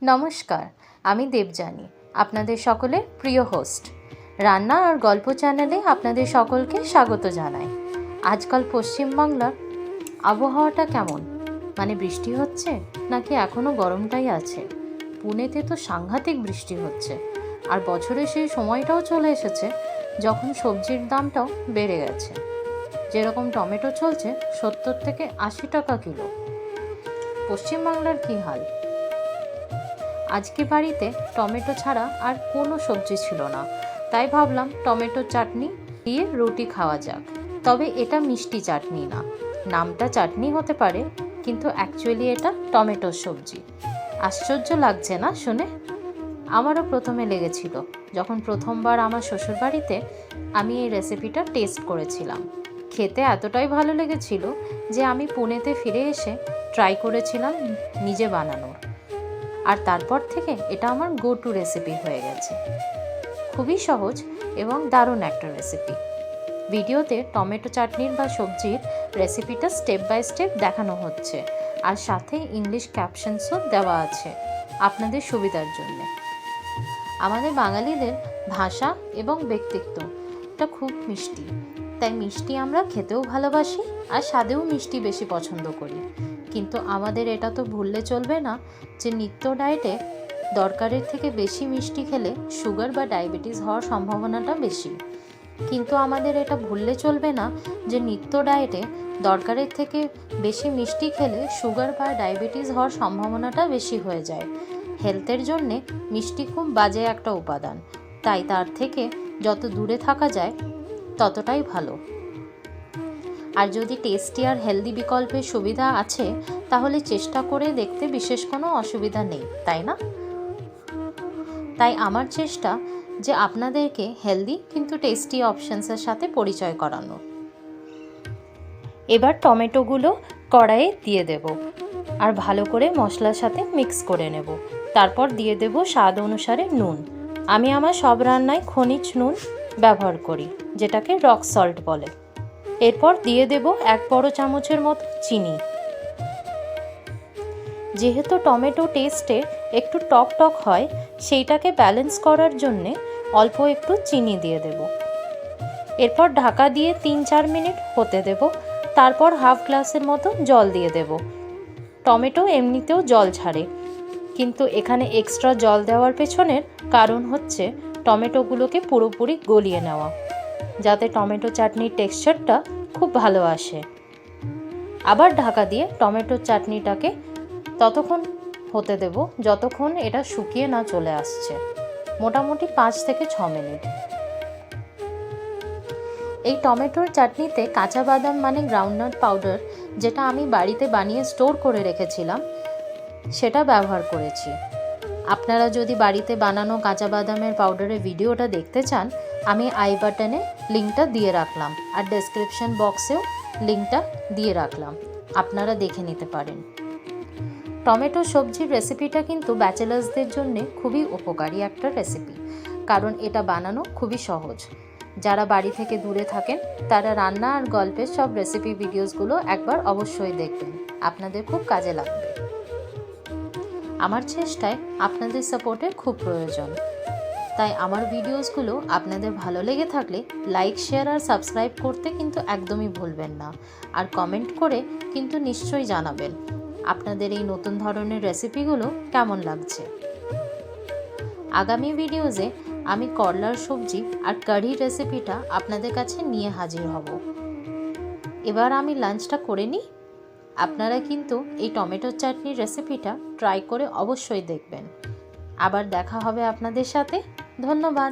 নমস্কার, আমি দেবযানী, আপনাদের সকলের প্রিয় হোস্ট। রান্না আর গল্প চ্যানেলে আপনাদের সকলকে স্বাগত জানাই। আজকাল পশ্চিমবাংলার আবহাওয়াটা কেমন? মানে বৃষ্টি হচ্ছে নাকি এখনও গরমটাই আছে? পুনেতে তো সাংঘাতিক বৃষ্টি হচ্ছে, আর বছরের সেই সময়টাও চলে এসেছে যখন সবজির দামটাও বেড়ে গেছে। যেরকম টমেটো চলছে 70 থেকে 80 টাকা কিলো। পশ্চিমবাংলার কী হাল? আজকে বাড়িতে টমেটো ছাড়া আর কোনো সবজি ছিল না, তাই ভাবলাম টমেটো চাটনি দিয়ে রুটি খাওয়া যাক। তবে এটা মিষ্টি চাটনি না, নামটা চাটনি হতে পারে, কিন্তু অ্যাকচুয়ালি এটা টমেটোর সবজি। আশ্চর্য লাগছে না শুনে? আমারও প্রথমে লেগেছিল যখন প্রথমবার আমার শ্বশুরবাড়িতে আমি এই রেসিপিটা টেস্ট করেছিলাম। খেতে এতটাই ভালো লেগেছিল যে আমি পুনেতে ফিরে এসে ট্রাই করেছিলাম নিজে বানানোর, আর তারপর থেকে এটা আমার গো টু রেসিপি হয়ে গেছে। খুবই সহজ এবং দারুণ একটা রেসিপি। ভিডিওতে টমেটো চাটনির বা সবজির রেসিপিটা স্টেপ বাই স্টেপ দেখানো হচ্ছে, আর সাথে ইংলিশ ক্যাপশনসও দেওয়া আছে আপনাদের সুবিধার জন্য। আমাদের বাঙালিদের ভাষা এবং ব্যক্তিত্বটা খুব মিষ্টি, তাই মিষ্টি আমরা খেতেও ভালোবাসি আর স্বাদেও মিষ্টি বেশি পছন্দ করি। কিন্তু আমাদের এটা তো ভুললে চলবে না যে নিত্য ডায়েটে দরকারের থেকে বেশি মিষ্টি খেলে সুগার বা ডায়াবেটিস হওয়ার সম্ভাবনাটা বেশি। কিন্তু আমাদের এটা ভুললে চলবে না যে নিত্য ডায়েটে দরকারের থেকে বেশি মিষ্টি খেলে সুগার বা ডায়াবেটিস হওয়ার সম্ভাবনাটা বেশি হয়ে যায়। হেলথের জন্যে মিষ্টি খুব বাজে একটা উপাদান, তাই তার থেকে যত দূরে থাকা যায় ততটাই ভালো। আর যদি টেস্টি আর হেলদি বিকল্পের সুবিধা আছে তাহলে চেষ্টা করে দেখতে বিশেষ কোনো অসুবিধা নেই, তাই না? তাই আমার চেষ্টা যে আপনাদেরকে হেলদি কিন্তু টেস্টি অপশনসের সাথে পরিচয় করানো। এবার টমেটোগুলো কড়াইয়ে দিয়ে দেব আর ভালো করে মশলার সাথে মিক্স করে নেব। তারপর দিয়ে দেব স্বাদ অনুসারে নুন। আমি আমার সব রান্নায় খনিজ নুন ব্যবহার করি, যেটাকে রক সল্ট বলে। এরপর দিয়ে দেব 1 বড় চামচের মতো চিনি। যেহেতু টমেটো টেস্টে একটু টক টক হয়, সেইটাকে ব্যালেন্স করার জন্যে অল্প একটু চিনি দিয়ে দেব। এরপর ঢাকা দিয়ে 3-4 মিনিট হতে দেব। তারপর হাফ গ্লাসের মতো জল দিয়ে দেব। টমেটো এমনিতেও জল ছাড়ে, কিন্তু এখানে এক্সট্রা জল দেওয়ার পেছনের কারণ হচ্ছে টমেটোগুলোকে পুরোপুরি গলিয়ে নেওয়া, যাতে টমেটো চাটনির টেক্সচারটা খুব ভালো আসে। আবার ঢাকা দিয়ে টমেটো চাটনিটাকে ততক্ষণ হতে দেব যতক্ষণ এটা শুকিয়ে না চলে আসছে, মোটামুটি 5 থেকে 6 মিনিট। এই টমেটোর চাটনিতে কাঁচা বাদাম মানে গ্রাউন্ডনাট পাউডার, যেটা আমি বাড়িতে বানিয়ে স্টোর করে রেখেছিলাম, সেটা ব্যবহার করেছি। আপনারা যদি বাড়িতে বানানো কাঁচা বাদামের পাউডারের ভিডিওটা দেখতে চান, আমি আই বাটনে লিঙ্কটা দিয়ে রাখলাম, আর ডেসক্রিপশন বক্সেও লিঙ্কটা দিয়ে রাখলাম, আপনারা দেখে নিতে পারেন। টমেটো সবজির রেসিপিটা কিন্তু ব্যাচেলার্সদের জন্য খুবই উপকারী একটা রেসিপি, কারণ এটা বানানো খুবই সহজ। যারা বাড়ি থেকে দূরে থাকেন তারা রান্না আর গল্পের সব রেসিপি ভিডিওসগুলো একবার অবশ্যই দেখবেন, আপনাদের খুব কাজে লাগবে। আমার চেষ্টায় আপনাদের সাপোর্টের খুব প্রয়োজন, তাই আমার ভিডিওসগুলো আপনাদের ভালো লেগে থাকলে লাইক, শেয়ার আর সাবস্ক্রাইব করতে কিন্তু একদমই ভুলবেন না। আর কমেন্ট করে কিন্তু নিশ্চয়ই জানাবেন আপনাদের এই নতুন ধরনের রেসিপিগুলো কেমন লাগছে। আগামী ভিডিওসে আমি করলার সবজি আর কারি রেসিপিটা আপনাদের কাছে নিয়ে হাজির হব। এবার আমি লাঞ্চটা করে নিই। আপনারা কিন্তু এই টমেটো চাটনির রেসিপিটা ট্রাই করে অবশ্যই দেখবেন। আবার দেখা হবে আপনাদের সাথে। ধন্যবাদ।